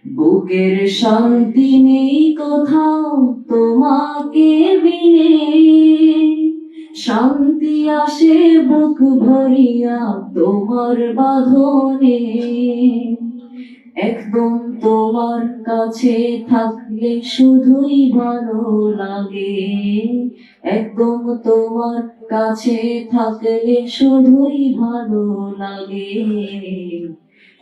বুকের শান্তি নেই কোথাও তোমাকে বিনে, শান্তি আসে বুক ভরিয়া তোমার বাঁধনে। একদম তোমার কাছে থাকলে শুধুই ভালো লাগে, একদম তোমার কাছে থাকলে শুধুই ভালো লাগে।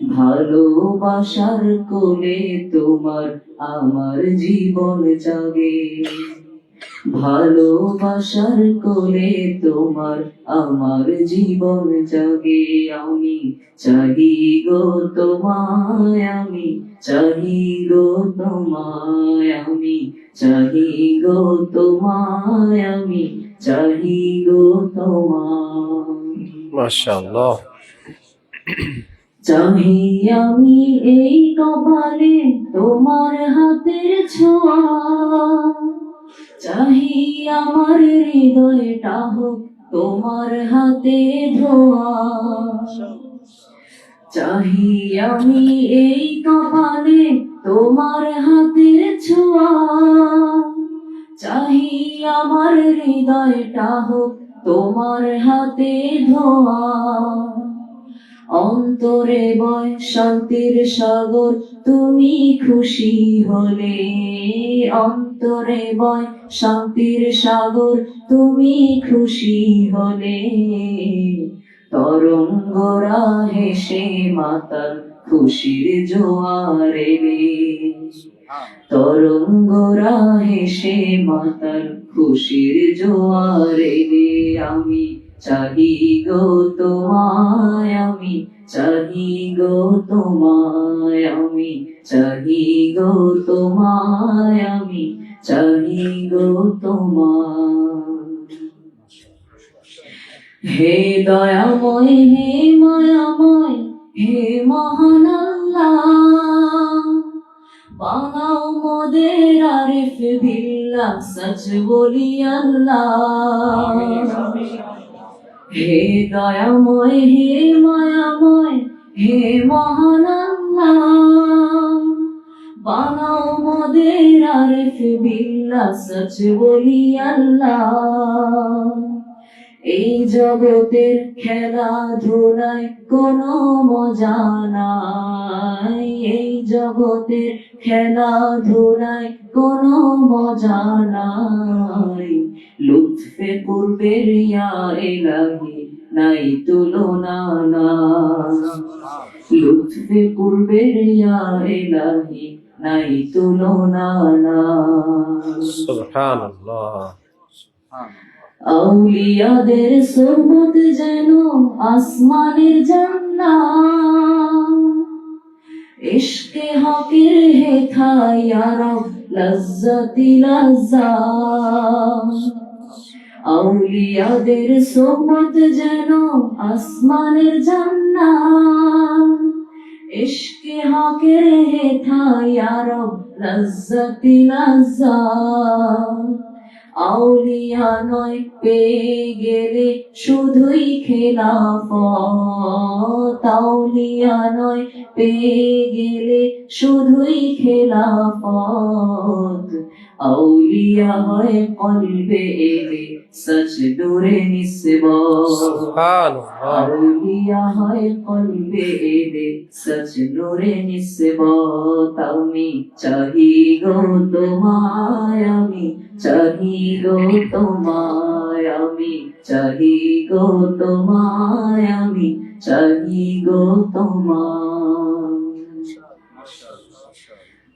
ভালোবাসার কোলে তোমার আমার জীবন জাগে, ভালোবাসার কোলে তোমার আমার জীবন জাগে। আমি চাহি গো তোমায়, আমি চাহি গো তোমায়, আমি চাহি গো তোমায়, আমি চাহি গো তোমায়। মাশাআল্লাহ। চাহি আমি এই কপালে তোমার হাতের ছোঁয়া, চাহি আমার হৃদয়টা হোক তোমার হাতে ধোয়া। চাহি আমি এই কপালে তোমার হাতের ছোঁয়া, চাহি আমার হৃদয়টা হোক তোমার হাতে ধোয়া। অন্তরে বয় শান্তির সাগর তুমি খুশি হলে, অন্তরে বয় শান্তির সাগর তুমি খুশি হলে। তরঙ্গরা হেসে মাতাল খুশির জোয়ারে রে, তরঙ্গরা হেসে মাতাল খুশির জোয়ারে রে। আমি চাহি গো তোমায়, আমি চাহি গো তোমায়, আমি চাহি গো তোমায়, আমি চাহি গো তোমায়। হে দয়াময়, হে মায়াময়, হে মহান আল্লাহ, বানাও মোদের আরিফ বিল্লাহ, সচ বলি আল্লাহ। হে দয়াময়, হে মায়াময়, হে মহান আল্লাহ, বানাও মোদের আরিফ বিল্লাহ, সচ বলি আল্লাহ। এই জগতের খেলাধুলায় কোনো মজা নাই, এই জগতের খেলাধুলায় কোনো মজা নাই। লুৎফে পূর্বের ইয়া ইলাহি নাই তুলনা নাই, লুৎফে পূর্বের ইয়া ইলাহি নাই তুলনা নাই। সুবহানাল্লাহ। আউলিয়াদের সোহবত যেন আসমানের জান্নাত, ইশকে হকের হেথায় ইয়া রব লজ্জতি লজ্জাত। আউলিয়াদের সোহবত যেন আসমানের জান্নাত, ইশকে হকের হেথায় ইয়া রব লজ্জতি লজ্জাত। আউলিয়া নয় পেয়ে গেলে শুধুই খেলাফত, আউলিয়া নয় পেয়ে গেলে শুধুই খেলাফত। আউলিয়া হয় কলবে এলে সচ নূরে নিসবত, সুবহানাল্লাহ। আউলিয়া হয় কলবে এলে সচ নূরে নিসবত। আমি চাহি গো তোমায়, আমি চাহি গো তোমায়, আমি চাহি গো তোমায়, আমি চাহি গো তোমায়।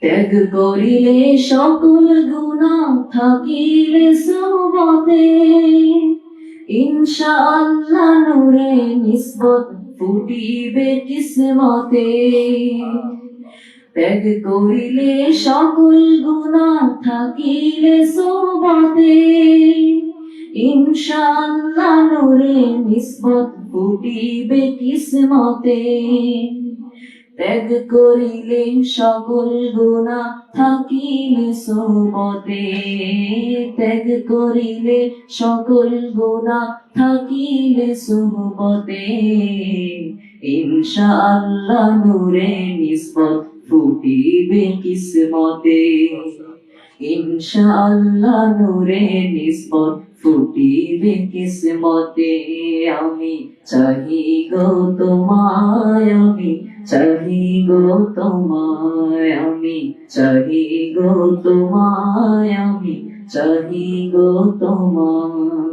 ত্যাগ করিলে সকল গুনাহ থাকিলে সোহবতে, ইনশাআল্লাহ নূরে নিসবত ফুটিবে কিসমতে। ত্যাগ করিলে সকল গুনাহ থাকিলে সোহবতে, ইনশাআল্লাহ নূরে নিসবত ফুটিবে কিসমতে। ত্যাগ করিলে সকল গুনাহ থাকিলে সোহবতে, ত্যাগ করিলে সকল গুনাহ থাকিলে সোহবতে। ইনশাআল্লাহ নূরে নিসবত ফুটিবে কিসমতে, ইনশাআল্লাহ নূরে নিসবত ফুটিবে কিসমতে। আমি চাহি গো তোমায়, আমি চাহি গো তোমায়, আমি চাহি গো তোমায়, আমি চাহি গো তোমায়।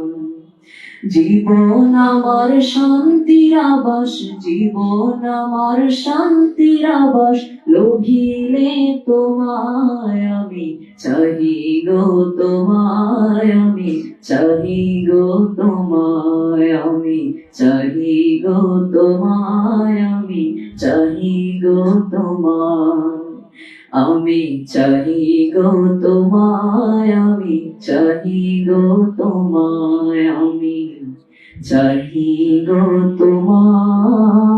জীবন আমার শান্তির আবাস, জীবন আমার শান্তির আবাস, লোভিলে তোমায় আমি চাহি গো তোমায়, আমি চাহি গো তোমায়, আমি চাহি গো তোমায়, আমি চাহি গো তোমায়। আমি চাহি গো তোমায়, আমি চাহি গো তোমায়, আমি চাহি গো তোমায়,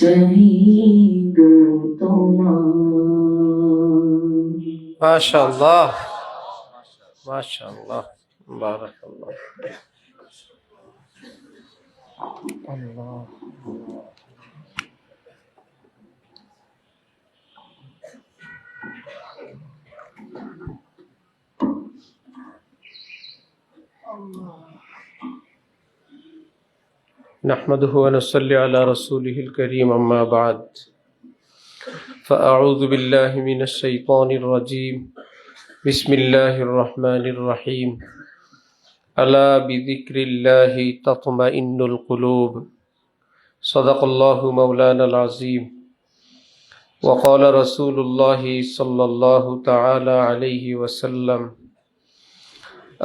চাহি গো তোমায়। মাশাআল্লাহ, মাশাআল্লাহ, বারাকাল্লাহ। আল্লাহ। نحمده ونصلي على رسوله الكريم أما بعد فأعوذ بالله من الشيطان الرجيم بسم الله الرحمن الرحيم ألا بذكر الله تطمئن القلوب صدق الله مولانا العظيم وقال رسول الله صلى الله تعالى عليه وسلم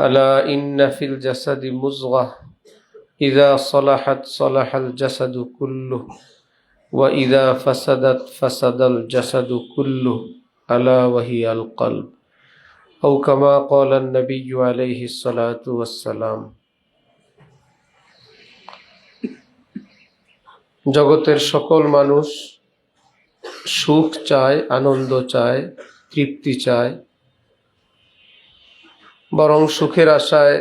ألا إن في الجسد مضغة إذا صلحت صلح الجسد كله وإذا فسدت فسد الجسد كله ألا وهي القلب أو كما قال النبي عليه الصلاة والسلام। জগতের সকল মানুষ সুখ চায়, আনন্দ চায়, তৃপ্তি চায়, বরং সুখের আশায়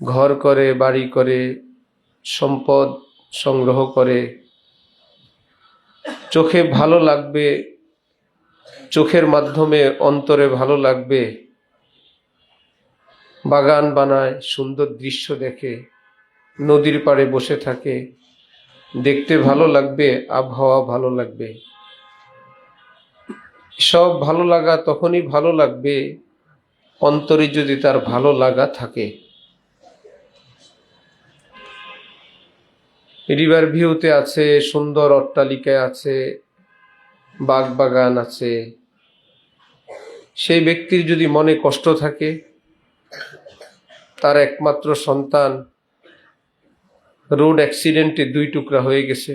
ঘর করে, বাড়ি করে, সম্পদ সংগ্রহ করে, চোখে ভালো লাগবে, চোখের মাধ্যমে অন্তরে ভালো লাগবে, বাগান বানায়, সুন্দর দৃশ্য দেখে, নদীর পাড়ে বসে থাকে, দেখতে ভালো লাগবে, আবহাওয়া ভালো লাগবে। সব ভালো লাগা তখনই ভালো লাগবে অন্তরে যদি তার ভালো লাগা থাকে। রিভার ভিউতে আছে, সুন্দর অট্টালিকায় আছে, বাগ বাগান আছে, সেই ব্যক্তির যদি মনে কষ্ট থাকে, তার একমাত্র সন্তান রোড অ্যাক্সিডেন্টে 2 টুকরা হয়ে গেছে,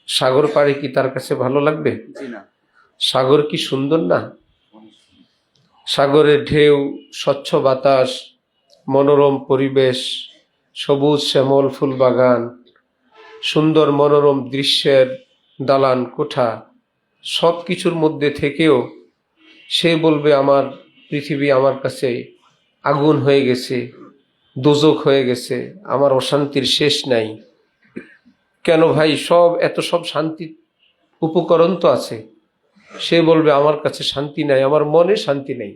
সাগর পাড়ে কি তার কাছে ভালো লাগবে? সাগর কি সুন্দর না? সাগরের ঢেউ, স্বচ্ছ বাতাস, মনোরম পরিবেশ, সবুজ শ্যামল ফুল বাগান, সুন্দর মনোরম দৃশ্যের দালান কোঠা, সব কিছুর মধ্যে থেকেও সে বলবে আমার পৃথিবী আমার কাছে আগুন হয়ে গেছে, দোজক হয়ে গেছে, আমার অশান্তির শেষ নাই। কেন ভাই, এত সব শান্তি উপকরণ তো আছে। সে বলবে আমার কাছে শান্তি নাই, আমার মনে শান্তি নেই।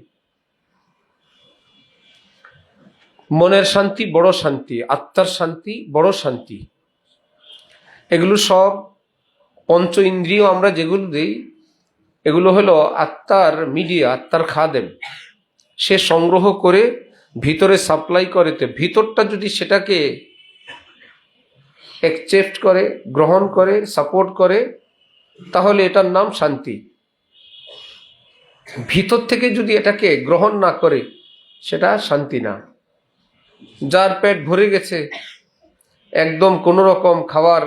মনের শান্তি বড় শান্তি, আত্মার শান্তি বড় শান্তি। এগুলো সব পঞ্চ ইন্দ্রিয় আমরা যেগুলো দিই, এগুলো হলো আত্মার মিডিয়া, আত্মার খাদেম। সে সংগ্রহ করে ভিতরে সাপ্লাই করে। ভিতরটা যদি সেটাকে অ্যাকসেপ্ট করে, গ্রহণ করে, সাপোর্ট করে, তাহলে এটার নাম শান্তি। ভিতর থেকে যদি এটাকে গ্রহণ না করে, সেটা শান্তি না। যার পেট ভরে গেছে, একদম কোনো রকম খাবার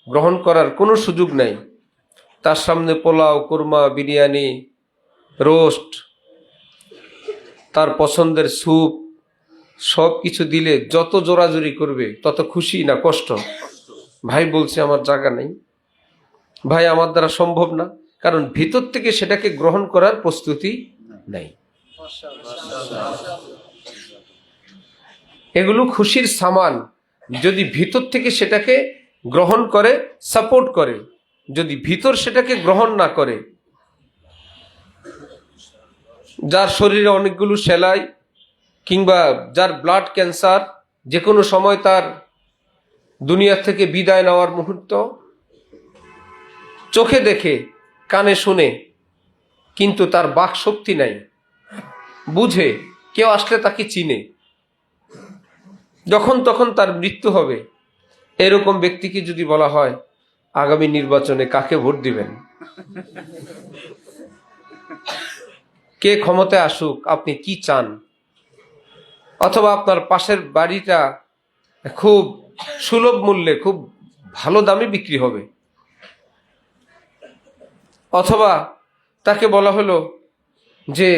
গ্রহণ করার কোনো সুযোগ নাই, তার সামনে পোলাও, কোরমা, বিরিয়ানি, রোস্ট, তার পছন্দের স্যুপ, সব কিছু দিলে যত জোরাজুরি করবে তত খুশি না কষ্ট? ভাই বলছে আমার জায়গা নেই, ভাই আমার দ্বারা সম্ভব না, কারণ ভিতর থেকে সেটাকে গ্রহণ করার প্রস্তুতি নাই। এগুলো খুশির সামান, যদি ভিতর থেকে সেটাকে গ্রহণ করে, সাপোর্ট করে। যদি ভিতর সেটাকে গ্রহণ না করে, যার শরীরে অনেকগুলো সেলাই, কিংবা যার ব্লাড ক্যান্সার, যে কোনো সময় তার দুনিয়া থেকে বিদায় নেওয়ার মুহূর্ত, চোখে দেখে কানে শুনে কিন্তু তার বাক শক্তি নাই, বুঝে, কেউ আসলে তাকে চিনে, যখন তখন তার মৃত্যু হবে, এরকম ব্যক্তিকে যদি বলা হয় আগামী নির্বাচনে কাকে ভোট দিবেন, কে ক্ষমতায় আসুক, আপনি কি চান, অথবা আপনার পাশের বাড়িটা খুব সুলভ মূল্যে খুব ভালো দামে বিক্রি হবে, অথবা তাকে বলা হলো যে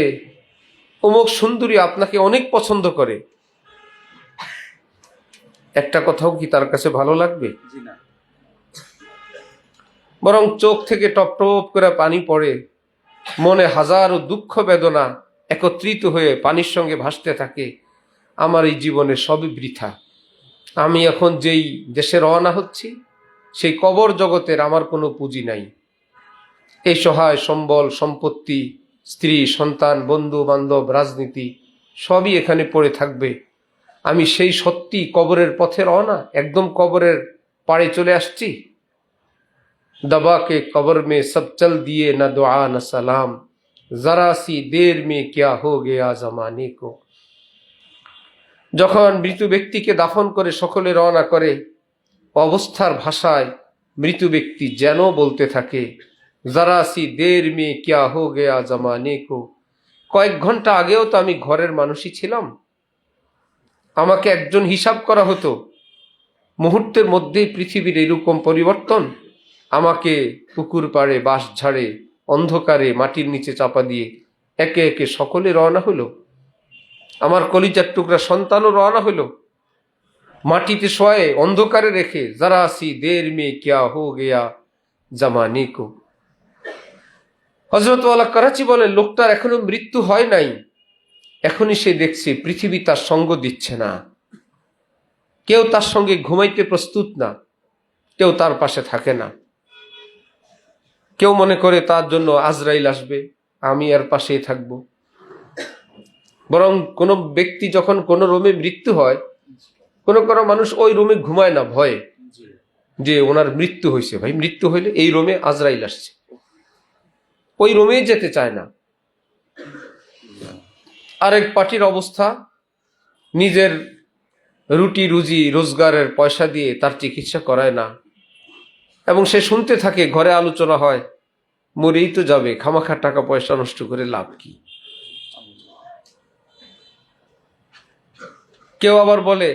অমুক সুন্দরী আপনাকে অনেক পছন্দ করে, একটা কথাও কি তার কাছে ভালো লাগবে? বরং চোখ থেকে টপ টপ করে পানি পড়ে, মনে হাজারো দুঃখ বেদনা একত্রিত হয়ে পানির সঙ্গে ভাসতে থাকে। আমার এই জীবনে সবই বৃথা, আমি এখন যেই দেশে রওনা হচ্ছি সেই কবর জগতের আমার কোনো পুঁজি নাই, এই সহায় সম্বল সম্পত্তি, স্ত্রী সন্তান, বন্ধু বান্ধব, রাজনীতি সবই এখানে পড়ে থাকবে। আমি সেই সত্যি কবরের পথে রওনা, একদম কবরের পাড়ে চলে আসছি। दबा के कब्र में सब चल दिए न दुआ न सलाम, जरा सी देर में क्या हो गया जमाने को। যখন মৃত্যু ব্যক্তিকে দাফন করে সকলে রওনা করে, অবস্থার ভাষায় মৃত্যু ব্যক্তি যেন বলতে থাকে, जरा सी देर में क्या हो गया जमाने को। কয়েক ঘন্টা আগেও তো আমি ঘরের মানুষই ছিলাম, আমাকে একজন হিসাব করা হতো, মুহূর্তের মধ্যেই পৃথিবীর এরকম পরিবর্তন। আমাকে পুকুর পাড়ে, বাঁশ ঝাড়ে, অন্ধকারে মাটির নিচে চাপা দিয়ে একে একে সকলে রওনা হলো। আমার কলিজার টুকরা সন্তানও রওনা হলো, মাটিতে শোয়ে অন্ধকারে রেখে, যারা সি দের মে কিয়া হো গেয়া জামানে কো। হযরত ওয়ালা করাচি বলে, লোকটার এখনো মৃত্যু হয় নাই, এখনই সে দেখছে পৃথিবী তার সঙ্গ দিচ্ছে না, কেউ তার সঙ্গে ঘুমাইতে প্রস্তুত না, কেউ তার পাশে থাকে না। কেউ মনে করে তার জন্য আজরাইল আসবে, আমি আর পাশেই থাকব। বরং কোনো ব্যক্তি যখন কোনো রুমে মৃত্যু হয়, কোনো কোনো মানুষ ওই রুমে ঘুমায় না ভয়ে, যে ওনার মৃত্যু হয়েছে, ভাই মৃত্যু হইলে এই রুমে আজরাইল আসছে, ওই রুমে যেতে চায় না। আরেক পার্টির অবস্থা, নিজের রুটি রুজি রোজগারের পয়সা দিয়ে তার চিকিৎসা করায় না, এবং সে শুনতে থাকে, ঘরে আলোচনা হয়, মরেই তো যাবে, খামাখা টাকা পয়সা নষ্ট করে লাভ কি। কেউ আবার বলে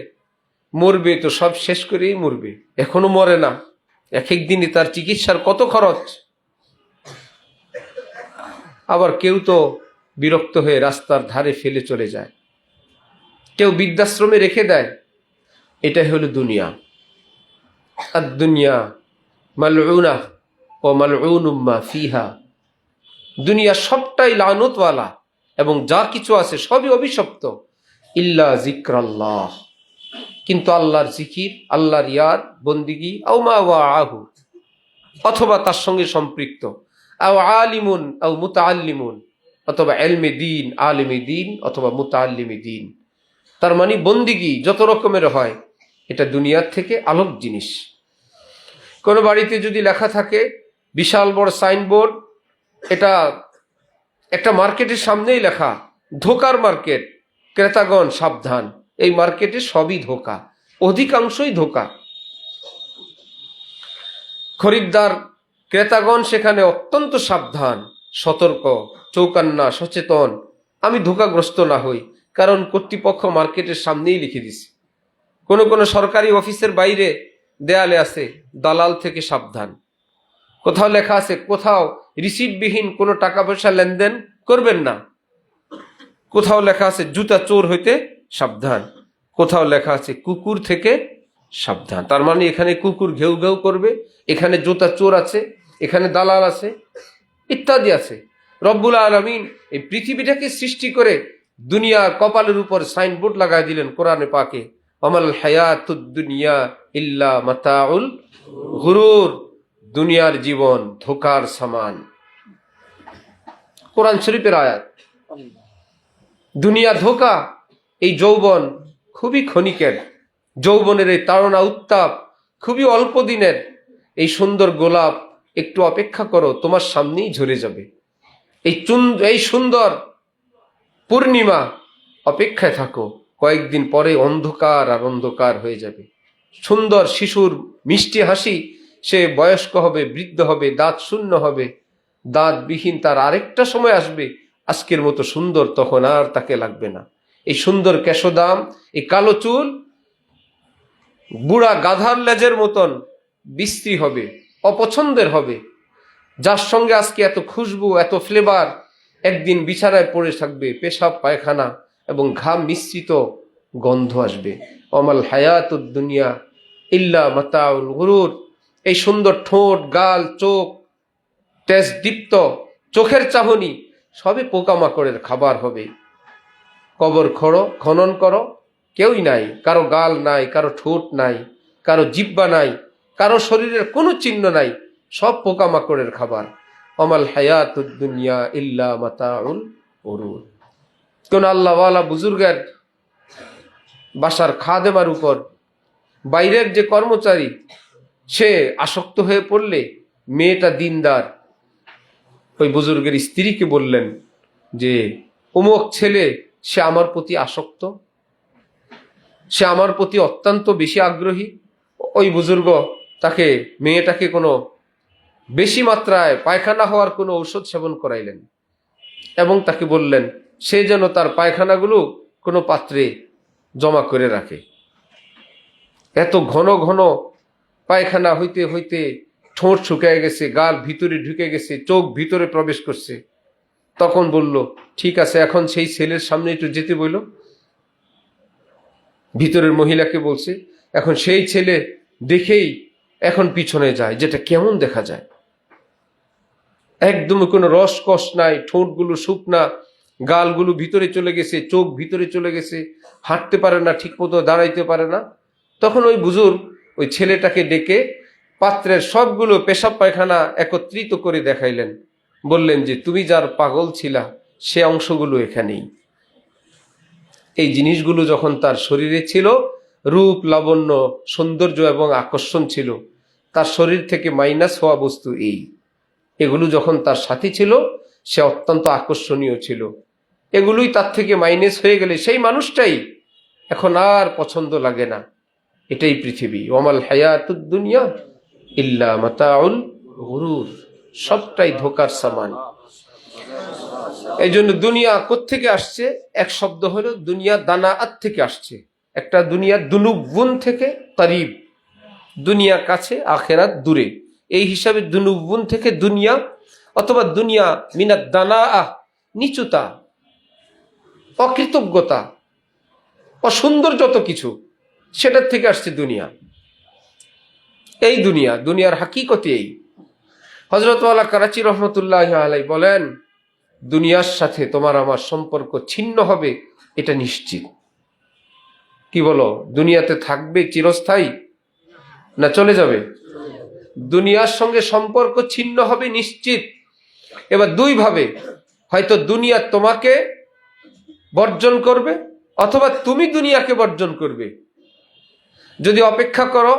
মরবে তো সব শেষ করেই মরবে, এখনো মরে না, এক এক দিনই তার চিকিৎসার কত খরচ। আবার কেউ তো বিরক্ত হয়ে রাস্তার ধারে ফেলে চলে যায়, কেউ বৃদ্ধাশ্রমে রেখে দেয়। এটাই হলো দুনিয়া। আর দুনিয়া মালউনা ও মালউনুম মা ফিহা, দুনিয়া সবটাই লানতওয়ালা, এবং যা কিছু আছে সবই অভিশপ্ত। ইল্লা যিকরাল্লাহ, কিন্তু আল্লাহর জিকির, আল্লাহর ইয়াদ বন্দিগি, আও মা ওয়াআহু, অথবা তার সঙ্গে সম্পৃক্ত, আও আলিমুন আও মুতাআল্লিমুন, অথবা ইলমে দ্বীন, আলিমে দ্বীন, অথবা মুতাআল্লিমে দ্বীন। তার মানে বন্দিগি যত রকমের হয়, এটা দুনিয়ার থেকে আলোক জিনিস। কোনো বাড়িতে যদি লেখা থাকে বিশাল বড় সাইনবোর্ড, এটা একটা মার্কেটের সামনেই লেখা, ধোকার মার্কেট, ক্রেতাগণ সাবধান, এই মার্কেটে সবই ধোকা, অধিকাংশই ধোকা। খরিদ্দার ক্রেতাগণ সেখানে অত্যন্ত সাবধান, সতর্ক, চৌকান্না, সচেতন, আমি ধোকাগ্রস্ত না হই, কারণ কর্তৃপক্ষ মার্কেটের সামনেই লিখে দিছে। কোনো কোনো সরকারি অফিসের বাইরে দেয়ালে আছে, দালাল থেকে সাবধান। কোথাও লেখা আছে, কোথাও রিসিপ্টবিহীন কোনো টাকা পয়সা লেনদেন করবেন না। কোথাও লেখা আছে জুতা চোর হইতে সাবধান। কোথাও লেখা আছে কুকুর থেকে সাবধান। তার মানে এখানে কুকুর ঘেউ ঘেউ করবে, এখানে জুতা চোর আছে, এখানে দালাল আছে, ইত্যাদি আছে। রব্বুল আলামিন এই পৃথিবীটাকে সৃষ্টি করে দুনিয়ার কপালের উপর সাইনবোর্ড লাগাই দিলেন কোরআনে পাকে, আমাল হায়াতুদ দুনিয়া ইল্লা মাতাউল গুরুর, দুনিয়ার জীবন ধোকার সমান। কোরআন শরীফের আয়াত। দুনিয়া ধোকা। এই যৌবন খুবই ক্ষণিকের, যৌবনের এই তাড়না উত্তাপ খুবই অল্প দিনের। এই সুন্দর গোলাপ একটু অপেক্ষা করো, তোমার সামনেই ঝরে যাবে। এই সুন্দর পূর্ণিমা, অপেক্ষায় থাকো, কয়েকদিন পরে অন্ধকার আর অন্ধকার হয়ে যাবে। সুন্দর শিশুর মিষ্টি হাসি, সে বয়স্ক হবে, বৃদ্ধ হবে, দাঁত শূন্য হবে, দাঁতবিহীন তার আরেকটা সময় আসবে, আজকের মতো সুন্দর তখন আর তাকে লাগবে না। এই সুন্দর কেশদাম, এই কালো চুল বুড়া গাধার লেজের মতন বিশ্রী হবে, অপছন্দের হবে। যার সঙ্গে আজকে এত খুশবু, এত ফ্লেভার, একদিন বিছানায় পড়ে থাকবে, পেশাব পায়খানা এবং ঘাম মিশ্রিত গন্ধ আসবে। অমাল হায়াতুদ দুনিয়া ইল্লা মাতাউল গুরুর। এই সুন্দর ঠোঁট, গাল, চোখ, তেজ দীপ্ত চোখের চাহনি সবই পোকামাকড়ের খাবার হবে। কবর খনন করো, কেউই নাই, কারো গাল নাই, কারো ঠোঁট নাই, কারো জিহ্বা নাই, কারো শরীরের কোনো চিহ্ন নাই, সব পোকামাকড়ের খাবার। অমাল হায়াতুদ দুনিয়া ইল্লা মাতাউল গুরুর। কোন আল্লাহওয়ালা বুজুর্গের বাসার খাদেমার উপর বাইরের যে কর্মচারী সে আসক্ত হয়ে পড়লে, মেয়েটা দিনদার, ওই বুজুর্গের স্ত্রীকে বললেন যে অমুক ছেলে, সে আমার প্রতি আসক্ত, সে আমার প্রতি অত্যন্ত বেশি আগ্রহী। ওই বুজুর্গ তাকে, মেয়েটাকে কোনো বেশি মাত্রায় পায়খানা হওয়ার কোনো ঔষধ সেবন করাইলেন এবং তাকে বললেন সে যেন তার পায়খানাগুলো কোনো পাত্রে জমা করে রাখে। এত ঘন ঘন পায়খানা হইতে হইতে ঠোঁট শুকিয়ে গেছে, গাল ভিতরে ঢুকে গেছে, চোখ ভিতরে প্রবেশ করছে। তখন বলল ঠিক আছে, এখন সেই ছেলের সামনে একটু যেতে বলল। ভিতরের মহিলাকে বলছে, এখন সেই ছেলে দেখেই এখন পিছনে যায়, যেটা কেমন দেখা যায়, একদম কোনো রসকস নাই, ঠোঁটগুলো শুকনা, গালগুলো ভিতরে চলে গেছে, চোখ ভিতরে চলে গেছে, হাঁটতে পারে না, ঠিক মতো দাঁড়াইতে পারে না। তখন ওই বুজুর্গ ওই ছেলেটাকে ডেকে পাত্রের সবগুলো পেশাব পায়খানা একত্রিত করে দেখাইলেন, বললেন যে তুমি যার পাগল ছিলা সে অংশগুলো এখানেই। এই জিনিসগুলো যখন তার শরীরে ছিল, রূপ, লাবণ্য, সৌন্দর্য এবং আকর্ষণ ছিল, তার শরীর থেকে মাইনাস হওয়া বস্তু এগুলো যখন তার সাথী ছিল, সে অত্যন্ত আকর্ষণীয় ছিল। এগুলোই তার থেকে মাইনাস হয়ে গেলে সেই মানুষটাই এখন আর পছন্দ লাগে না। এটাই পৃথিবী। ওয়ামাল হায়াতুদ দুনিয়া ইল্লা মাতাউল গুরুর, সবটাই ধোকার সামান। এই জন্য দুনিয়া কোত্থেকে আসছে? এক শব্দ হলো দুনিয়া দানাআত থেকে আসছে। একটা দুনিয়া দুনুবুন থেকে করিব, দুনিয়া কাছে আখেরাত দূরে। এই হিসাবে দুনুবুন থেকে দুনিয়া, অথবা দুনিয়া মিনাদ দানাআ, নিচুতা, অকৃতজ্ঞতা, অসুন্দর যত কিছু, সেটার থেকে আসছে দুনিয়া। এই দুনিয়ার হাকিকতে এই। হযরত ওয়ালা করাচি রহমতুল্লাহ আলাই বলেন, দুনিয়ার সাথে তোমার আমার সম্পর্ক ছিন্ন হবে, এটা নিশ্চিত। কি বলো, দুনিয়াতে থাকবে চিরস্থায়ী না চলে যাবে? দুনিয়ার সঙ্গে সম্পর্ক ছিন্ন হবে নিশ্চিত। এবার দুই ভাবে, হয়তো দুনিয়া তোমাকে বর্জন করবে অথবা তুমি দুনিয়াকে বর্জন করবে। যদি অপেক্ষা করো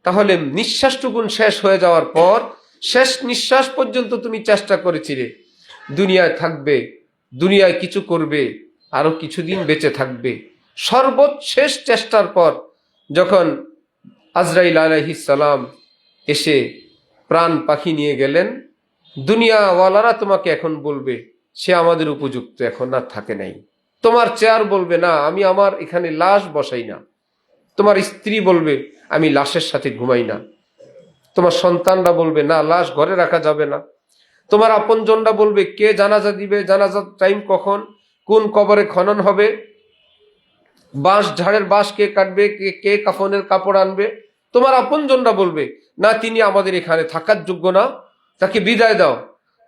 তাহলে নিঃশ্বাসটুকুন শেষ হয়ে যাওয়ার পর, শেষ নিঃশ্বাস পর্যন্ত তুমি চেষ্টা করেছিলে দুনিয়ায় থাকবে, দুনিয়ায় কিছু করবে, আরো কিছুদিন বেঁচে থাকবে। সর্বশেষ চেষ্টার পর যখন আজরাইল আলাইহিস সালাম এসে প্রাণ পাখি নিয়ে গেলেন, দুনিয়াওয়ালারা তোমাকে এখন বলবে সে আমাদের উপযুক্ত এখন আর থাকে নাই। তোমার চেয়ার বলবে না আমি আমার এখানে লাশ বসাই না। তোমার স্ত্রী বলবে আমি লাশের সাথে ঘুমাই না। তোমার সন্তানরা বলবে না, লাশ ঘরে রাখা যাবে না। তোমার আপনজনরা বলবে কে জানাজা দিবে, জানাজার টাইম কখন, কোন কবরে খনন হবে, বাঁশ ঝাড়ের বাঁশ কে কাটবে, কে কাফনের কাপড় আনবে। তোমার আপনজনরা বলবে না, তিনি আমাদের এখানে থাকার যোগ্য না, তাকে বিদায় দাও।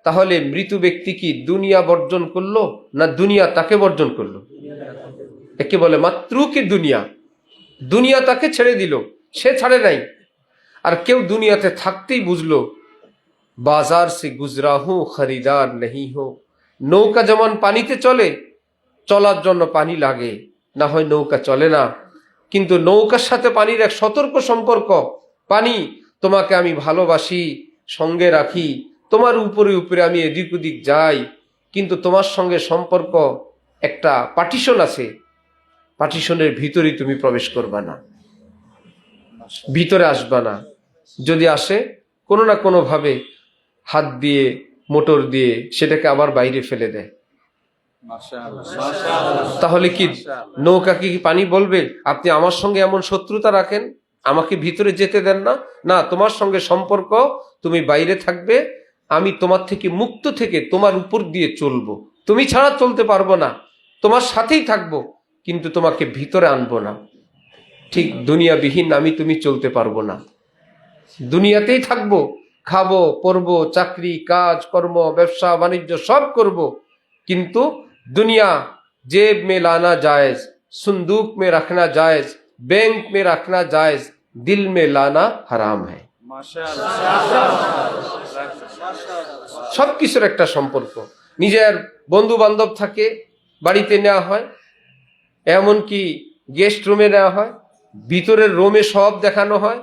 তাহলে মৃত ব্যক্তি কি দুনিয়া বর্জন করলো না দুনিয়া তাকে বর্জন করলো? একে বলে মাতৃকে দুনিয়া। দুনিয়া তাকে ছেড়ে দিল, সে ছাড়ে নাই। আর কেউ দুনিয়াতে থাকতেই বুঝলো বাজার সে গুজরা হো খরিদার নেই হো। নৌকা যেমন পানিতে চলে, চলার জন্য পানি লাগে, না হয় নৌকা চলে না। কিন্তু নৌকার সাথে পানির এক সতর্ক সম্পর্ক। পানি, তোমাকে আমি ভালোবাসি, সঙ্গে রাখি, তোমার উপরে উপরে আমি এদিক ওদিক যাই, কিন্তু তোমার সঙ্গে সম্পর্ক একটা পার্টিশন আছে, পার্টিশনের ভিতরেই তুমি প্রবেশ করবা না, ভিতরে আসবা না। যদি আসে কোনো না কোনো ভাবে হাত দিয়ে, মোটর দিয়ে সেটাকে আবার বাইরে ফেলে দেয়। তাহলে কি নৌকা কি পানি বলবে আপনি আমার সঙ্গে এমন শত্রুতা রাখেন, আমাকে ভিতরে যেতে দেন না? না, তোমার সঙ্গে সম্পর্ক, তুমি বাইরে থাকবে, আমি তোমার থেকে মুক্ত থেকে তোমার উপর দিয়ে চলবো, তুমি ছাড়া চলতে পারবো না, তোমার সাথেই থাকবো, কিন্তু তোমাকে ভিতরে আনবো না। ঠিক দুনিয়াবিহীন আমি তুমি চলতে পারবো না, দুনিয়াতেই থাকবো, খাবো, পরবো, চাকরি কাজ কর্ম ব্যবসা বাণিজ্য সব করব, কিন্তু दुनिया जेब में लाना जायज, संदूक में रखना जायज, बैंक में रखना जायज, दिल में लाना हराम है। সব কিছুর একটা সম্পর্ক। নিজের বন্ধু বান্ধব থাকে, বাড়িতে নেওয়া হয়, এমনকি গেস্ট রুমে নেওয়া হয়, ভিতরের রুমে সব দেখানো হয়,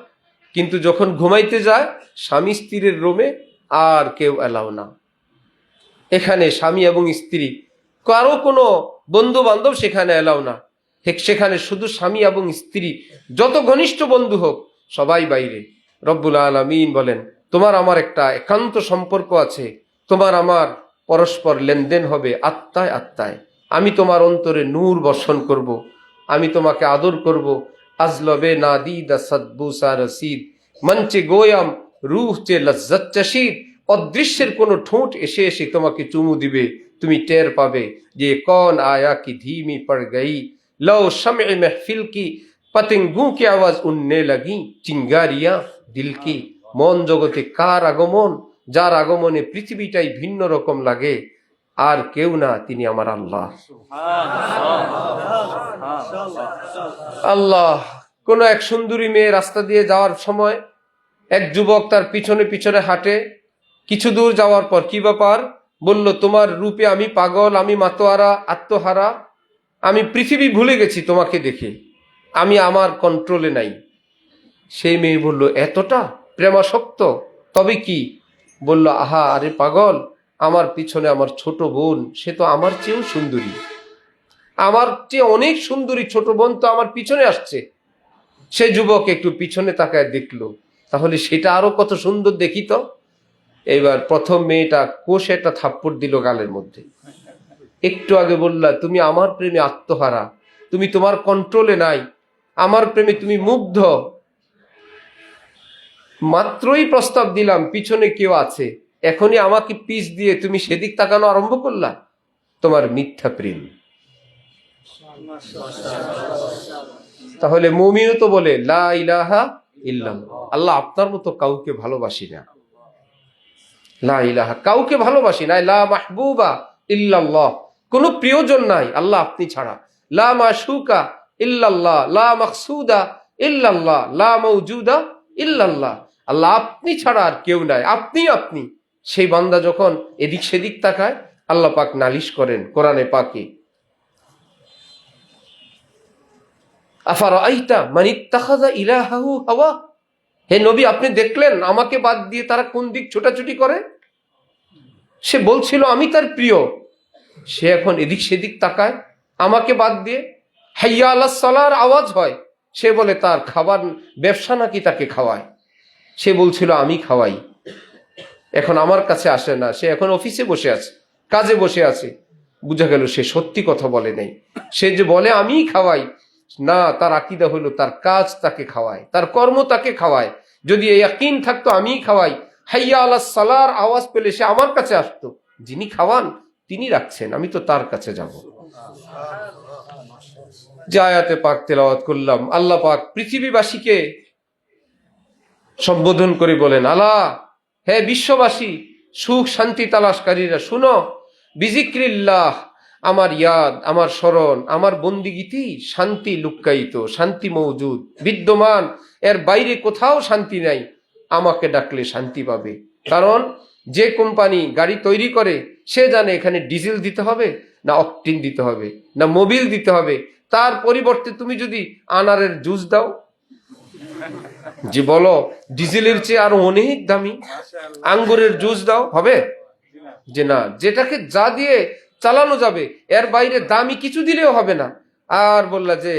কিন্তু যখন ঘুমাইতে যায় স্বামী স্ত্রীর রুমে আর কেউ এলাও না। এখানে স্বামী এবং স্ত্রী, কারো কোনো বন্ধু বান্ধব সেখানে এলাও না, সেখানে শুধু স্বামী এবং স্ত্রী, যত ঘনিষ্ঠ বন্ধু হোক সবাই বাইরে। রব্বুল আলামিন বলেন তোমার আমার একটা একান্ত সম্পর্ক আছে, তোমার আমার পরস্পর লেনদেন হবে আত্মায় আত্মায়। আমি তোমার অন্তরে নূর বর্ষণ করব, আমি তোমাকে আদর করব। আজলবে নাদিদা সদবুসা রসিদ, মঞ্চে গোয়াম রুহ চে লজ্জত চশিদ। অদৃশ্যের কোনো ঠোঁট এসে এসে তোমাকে চুমু দিবে, তুমি টের পাবে যে কौन आया कि धीमी पड़ गई, लो शम्अ महफिल की पतंगों की आवाज उड़ने लगी, चिंगारियां दिल की। মন জগতে কার আগমন, যার আগমনে পৃথিবীটাই ভিন্ন রকম লাগে, আর কেউ না, তিনি আমার আল্লাহ। আল্লাহ। কোন এক সুন্দরী মেয়ে রাস্তা দিয়ে যাওয়ার সময় এক যুবক তার পিছনে পিছনে হাঁটে, কিছু দূর যাওয়ার পর কি ব্যাপার বলল, তোমার রূপে আমি পাগল, আমি মাতোয়ারা, আত্মহারা, আমি পৃথিবী ভুলে গেছি তোমাকে দেখে, আমি আমার কন্ট্রোলে নাই। সেই মেয়ে বলল, এতটা প্রেমাসক্ত? তবে কি? বলল, আহা আরে পাগল, আমার পিছনে আমার ছোট বোন, সে তো আমার চেয়েও সুন্দরী, আমার চেয়ে অনেক সুন্দরী ছোট বোন তো আমার পিছনে আসছে। সে যুবক একটু পিছনে তাকায় দেখলো, তাহলে সেটা আরো কত সুন্দর দেখি তো। এবার প্রথম মেয়েটা কোষে একটা থাপ্পড় দিল গালের মধ্যে। একটু আগে বললা তুমি আমার প্রেমে আত্মহারা, তুমি তোমার কন্ট্রোলে নাই, আমার প্রেমে তুমি মুগ্ধ, মাত্রই প্রস্তাব দিলাম পিছনে কেউ আছে, এখনই আমাকে পিছ দিয়ে তুমি সেদিক তাকানো আরম্ভ করলা, তোমার মিথ্যা প্রেম। তাহলে মুমিনও তো বলে লা ইলাহা ইল্লাল্লাহ, আল্লাহ আপনার মতো কাউকে ভালোবাসি না, লা ইলাহা, কাউকে ভালোবাসি না, লা মাহবুবা ইল্লাল্লাহ, কোনো প্রিয়জন নাই আল্লাহ আপনি ছাড়া, লা মাশুকা ইল্লাল্লাহ, লা মাকসুদা ইল্লাল্লাহ, লা মাওজুদা ইল্লাল্লাহ, আল্লাহ আপনি ছাড়া আর কেউ নাই, আপনি আপনি। সেই বান্দা যখন এদিক সেদিক তাকায়, আল্লাহ পাক নালিশ করেন কোরআনে পাকে, আফারাআইতা মান ইত্তাখাযা ইলাহাহু হাওয়া, হে নবী আপনি দেখলেন আমাকে বাদ দিয়ে তারা কোন দিক ছোটাছুটি করে। সে বলছিল আমি তার প্রিয়, সে এখন এদিক সেদিক তাকায় আমাকে বাদ দিয়ে। হাইয়া আলাস সালার আওয়াজ হয়, সে বলে তার খাবার ব্যবসা নাকি তাকে খাওয়ায়, সে বলছিল আমি খাওয়াই, এখন আমার কাছে আসে না, সে এখন অফিসে বসে আছে, কাজে বসে আছে। বুঝা গেল সে সত্যি কথা বলে নাই। সে যে বলে আমি খাওয়াই, না, তার আকীদা হলো তার কাজ তাকে খাওয়ায়, তার কর্ম তাকে খাওয়ায়। যদি এই ইয়াকিন থাকতো আমি খাওয়াই, হাইয়া আলাস সালার আওয়াজ পেলে সে আমার কাছে আসতো, যিনি খাওয়ান তিনি রাখছেন, আমি তো তার কাছে যাব। যে আয়াতে পাক তেলাওয়াত করলাম, আল্লাহ পাক পৃথিবীবাসীকে সম্বোধন করে বলেন, আল্লাহ হে বিশ্ববাসী, সুখ শান্তি তালাশকারীরা শুনো, বিজিক্রিল্লাহ, আমার ইয়াদ, আমার স্মরণ, আমার বন্দিগীতেই শান্তি লুক্কায়িত, শান্তি মৌজুদ, বিদ্যমান। এর বাইরে কোথাও শান্তি নাই। আমাকে ডাকলে শান্তি পাবে। কারণ যে কোম্পানি গাড়ি তৈরি করে সে জানে এখানে ডিজেল দিতে হবে না অকটেন দিতে হবে না মোবিল দিতে হবে। তার পরিবর্তে তুমি যদি আনারের জুস দাও, যে বলো ডিজেলের চেয়ে আরো অনেক দামি, আঙ্গুরের জুস দাও, হবে? যে না, যেটাকে যা দিয়ে চালানো যাবে এর বাইরে দামি কিছু দিলেও হবে না। আর বললা যে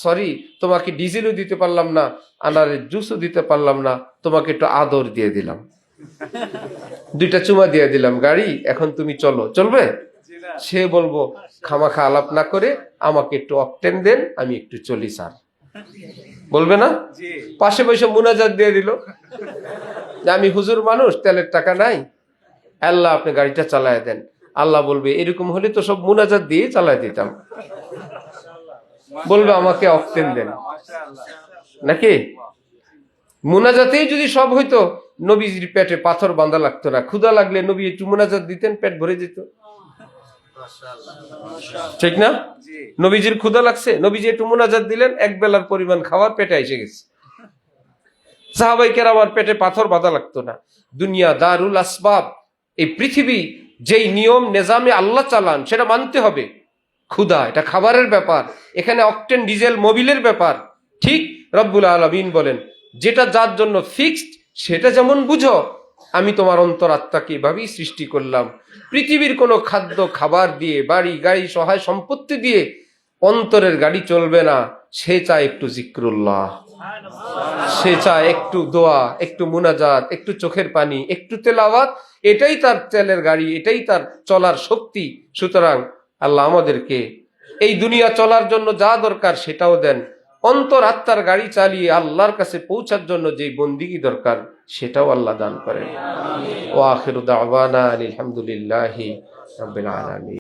সরি, তোমাকে ডিজেলও দিতে পারলাম না, আনারের জুসও দিতে পারলাম না, তোমাকে একটু আদর দিয়ে দিলাম, দুইটা চুমা দিয়ে দিলাম, গাড়ি এখন তুমি চলো, চলবে? সে বলবো খামাখা আলাপ না করে আমাকে একটু অকটেন দেন, আমি একটু চলি স্যার, বলবে না? পাশে বসে মুনাজাত দিয়ে দিল যে আমি হুজুর মানুষ, তেলের টাকা নাই, আল্লাহ আপনি গাড়িটা চালায় দেন। আল্লাহ বলবে এরকম হলে তো সব মুনাজাত দিয়ে চালায় দিতাম। বলবে আমাকে অকটেন দেন, নাকি? মুনাজাতেই যদি সব হইতো, নবীজির পেটে পাথর বাঁধা লাগতো না। ক্ষুধা লাগলে নবী একটু মুনাজাত দিতেন, পেট ভরে যেত, ঠিক না? নবীজির ক্ষুধা লাগছে, নবীজি একটু মুনাজাত দিলেন, এক বেলার পরিমাণ খাবার পেটে এসে গেছে। সাহাবাই কেরামার পেটে পাথর বাঁধা লাগতো না। দুনিয়া দারুল আসবাব, এই পৃথিবী যেই নিয়ম নিজামে আল্লাহ চালান সেটা মানতে হবে। ক্ষুধা এটা খাবারের ব্যাপার, এখানে অকটেন ডিজেল মোবিলের ব্যাপার। ঠিক রব্বুল আলামিন বলেন যেটা যার জন্য ফিক্সড সেটা যেমন বুঝো, আমি তোমার অন্তরাত্মাকে এভাবেই সৃষ্টি করলাম। পৃথিবীর কোনো খাদ্য খাবার দিয়ে, বাড়ি গাড়ি সহায় সম্পত্তি দিয়ে অন্তরের গাড়ি চলবে না। সে চায় একটু জিক্রুল্লাহ, সে চায় একটু দোয়া, একটু মুনাজাত, একটু চোখের পানি, একটু তেলাওয়াত। এটাই তার তেলের গাড়ি, এটাই তার চলার শক্তি। সুতরাং আল্লাহ আমাদেরকে এই দুনিয়া চলার জন্য যা দরকার সেটাও দেন, অন্তর আত্মার গাড়ি চালিয়ে আল্লাহর কাছে পৌঁছার জন্য যে বন্দিগি দরকার সেটাও আল্লাহ দান করেন। ওয়া আখিরু দাওয়ানা আলহামদুলিল্লাহি রাব্বিল আলামিন।